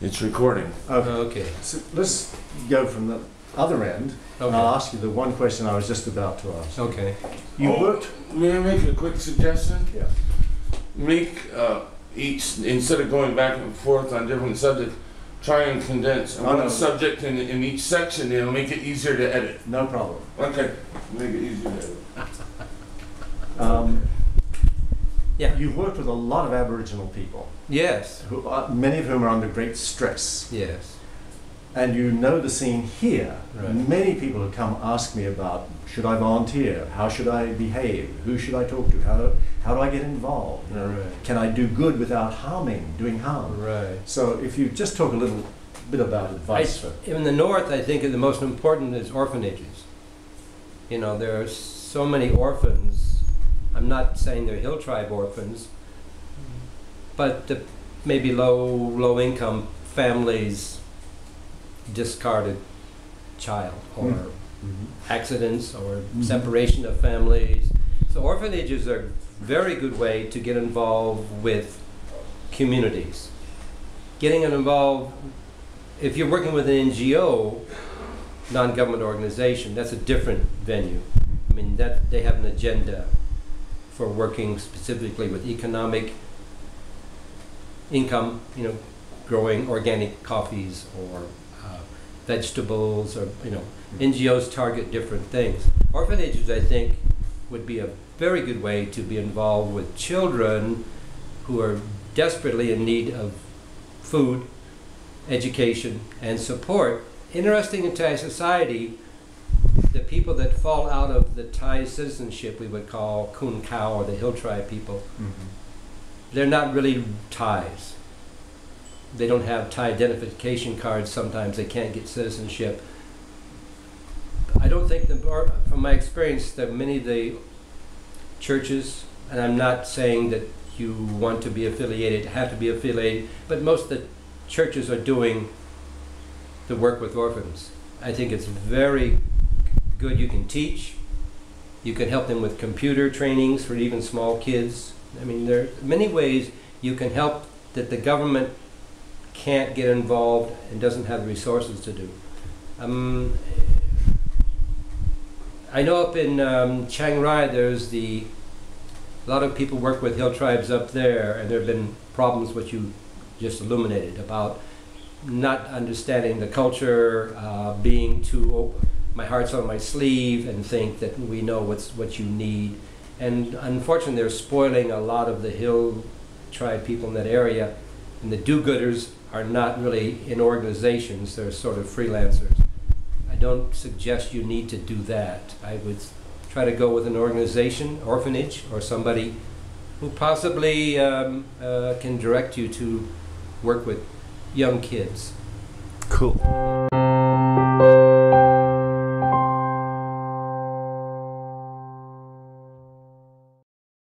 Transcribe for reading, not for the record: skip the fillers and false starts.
It's recording. Okay. So let's go from the other end, and I'll ask you the one question I was just about to ask. Okay. You worked... May I make a quick suggestion? Yeah. Make each, instead of going back and forth on different subjects, try and condense one subject in each section. It'll make it easier to edit. No problem. Okay. Make it easier to edit. Yeah. You've worked with a lot of Aboriginal people. Yes. Many of whom are under great stress. Yes. And you know the scene here. Right. Many people have come ask me about, should I volunteer? How should I behave? Who should I talk to? How do I get involved? You know, Right. Can I do good without doing harm? Right. So if you just talk a little bit about advice. In the north, I think the most important is orphanages. You know, there are so many orphans. I'm not saying they're hill tribe orphans, but the maybe low income families discarded child or accidents or separation of families. So orphanages are a very good way to get involved with communities. Getting involved, if you're working with an NGO, non-government organization, that's a different venue. I mean, that they have an agenda for working specifically with economic income, you know, growing organic coffees or vegetables, or, you know, NGOs target different things. Orphanages, I think, would be a very good way to be involved with children who are desperately in need of food, education, and support. Interesting in Thai society, the people that fall out of the Thai citizenship we would call Kun Khao, or the hill tribe people, they're not really Thais. They don't have Thai identification cards. Sometimes they can't get citizenship. I don't think, from my experience, that many of the churches, and I'm not saying that you want to be affiliated, have to be affiliated, but most of the churches are doing the work with orphans. I think it's very good. You can teach, you can help them with computer trainings for even small kids. I mean, there are many ways you can help that the government can't get involved and doesn't have the resources to do. I know up in Chiang Mai there's a lot of people work with hill tribes up there, and there have been problems which you just illuminated about not understanding the culture, being too open. My heart's on my sleeve, and think that we know what you need. And unfortunately, they're spoiling a lot of the hill tribe people in that area. And the do-gooders are not really in organizations, they're sort of freelancers. I don't suggest you need to do that. I would try to go with an organization, orphanage, or somebody who possibly can direct you to work with young kids. Cool.